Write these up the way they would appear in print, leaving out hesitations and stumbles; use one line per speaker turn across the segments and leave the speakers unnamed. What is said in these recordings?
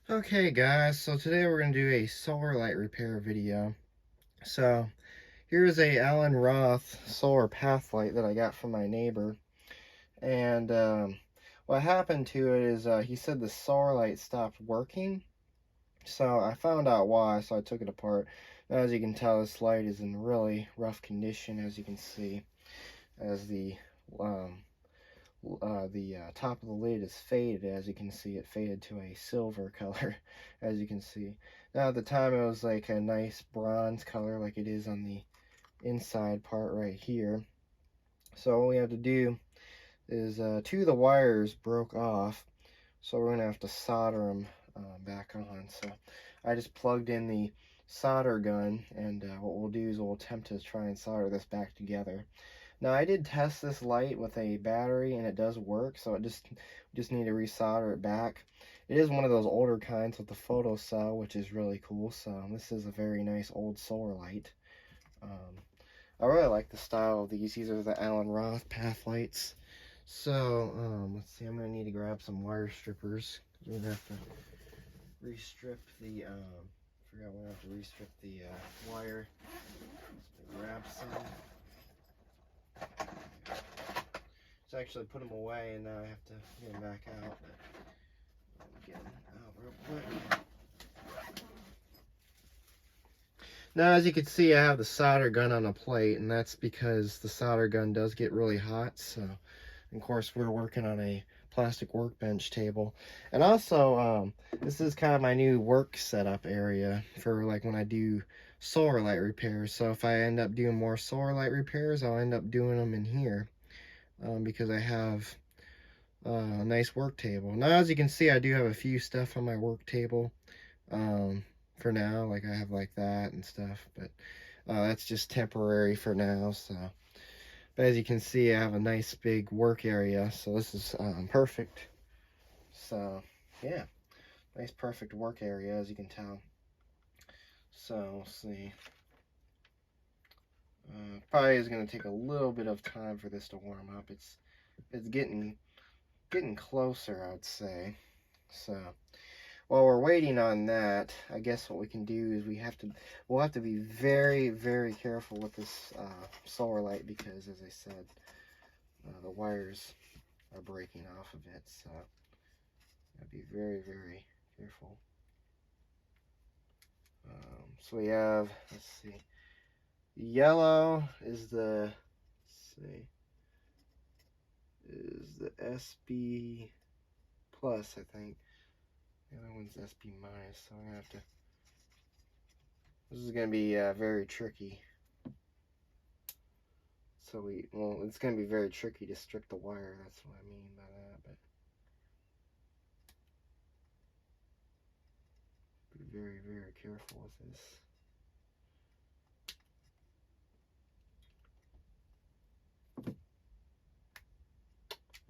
Okay guys, so today we're going to do a solar light repair video. So here's a Allen Roth solar path light that I got from my neighbor. And what happened to it is he said the solar light stopped working. So I found out why, so I took it apart. Now, as you can tell, this light is in really rough condition, as you can see, as um, the top of the lid is faded. As you can see, it faded to a silver color, as you can see. Now at the time it was like a nice bronze color like it is on the inside part right here. So all we have to do is two of the wires broke off, so we're gonna have to solder them back on. So I just plugged in the solder gun, and what we'll do is we'll attempt to try and solder this back together. Now I did test this light with a battery and it does work, so it just need to resolder it back. It is one of those older kinds with the photo cell, which is really cool. So this is a very nice old solar light. I really like the style of these. These are the Allen Roth path lights. So let's see, I'm gonna need to grab some wire strippers. We're gonna have to restrip the forgot we're gonna have to restrip the wire. Let's grab some. To actually put them away, and now I have to get them back out. But get them out real quick. Now, as you can see, I have the solder gun on a plate, and that's because the solder gun does get really hot. So, of course, we're working on a plastic workbench table, and also this is kind of my new work setup area for like when I do solar light repairs. So if I end up doing more solar light repairs, I'll end up doing them in here. Because I have a nice work table. Now, as you can see, I do have a few stuff on my work table for now. Like I have like that and stuff, but that's just temporary for now. So, but as you can see, I have a nice big work area. So this is perfect. So yeah, nice perfect work area, as you can tell. So let's see. Probably is going to take a little bit of time for this to warm up. It's getting closer, I would say. So while we're waiting on that, I guess what we can do is we'll have to be very, very careful with this solar light, because as I said, the wires are breaking off of it. So gotta be very, very careful. So we have, let's see, yellow is the, let's see, is the SB plus, I think. The other one's SB minus, so I'm gonna have to. This is gonna be very tricky. So well, it's gonna be very tricky to strip the wire. That's what I mean by that. But be very, very careful with this.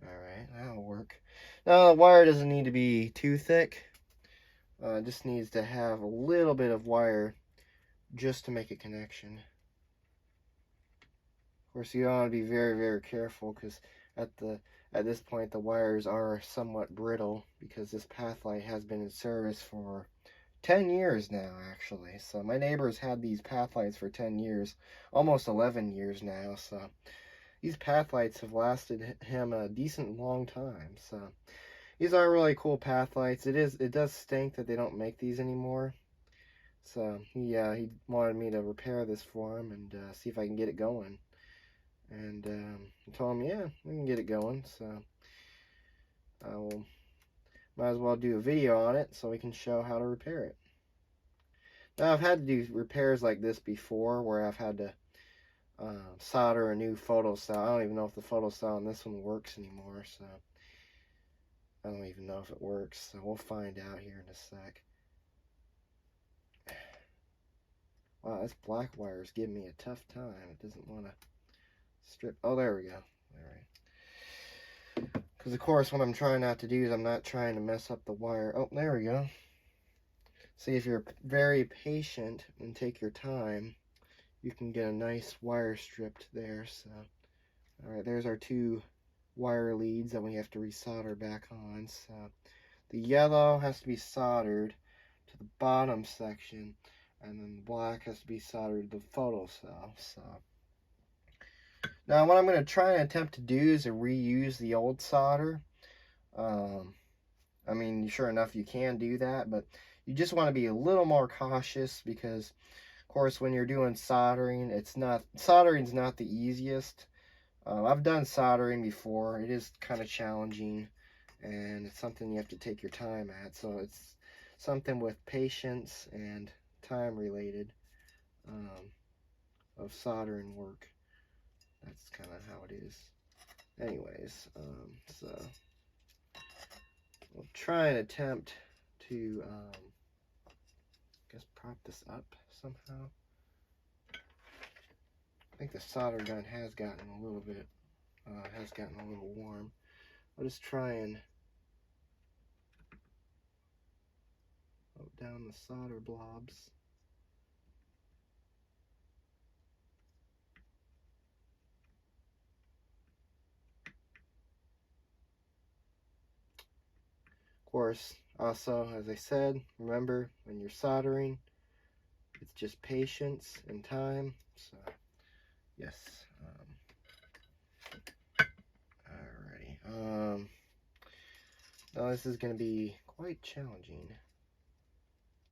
Alright, that'll work. Now, the wire doesn't need to be too thick. It just needs to have a little bit of wire just to make a connection. Of course, you want to be very, very careful, because at this point the wires are somewhat brittle, because this path light has been in service for 10 years now, actually. So my neighbor's had these path lights for 10 years, almost 11 years now. So these path lights have lasted him a decent long time. So these are really cool path lights. It does stink that they don't make these anymore. So he wanted me to repair this for him and see if I can get it going. And I told him, yeah, we can get it going. So I will, might as well do a video on it so we can show how to repair it. Now, I've had to do repairs like this before, where I've had to solder a new photo cell. I don't even know if the photo cell on this one works anymore, so I don't even know if it works. So we'll find out here in a sec. Wow, this black wire is giving me a tough time. It doesn't want to strip. Oh, there we go. All right. Because, of course, what I'm trying not to do is I'm not trying to mess up the wire. Oh, there we go. See, if you're very patient and take your time, you can get a nice wire stripped there. So, all right, there's our two wire leads that we have to resolder back on. So the yellow has to be soldered to the bottom section, and then the black has to be soldered to the photo cell. So now what I'm going to try and attempt to do is to reuse the old solder. I mean, sure enough, you can do that, but you just want to be a little more cautious because, of course, when you're doing soldering, soldering's not the easiest. I've done soldering before. It is kind of challenging, and it's something you have to take your time at. So it's something with patience and time related of soldering work. That's kind of how it is. Anyways, so we'll try and attempt to, I guess, prop this up somehow. I think the solder gun has gotten a little bit, warm. I'll just try and put down the solder blobs. Of course, also, as I said, remember when you're soldering, it's just patience and time. So, yes. Alrighty. Now this is going to be quite challenging.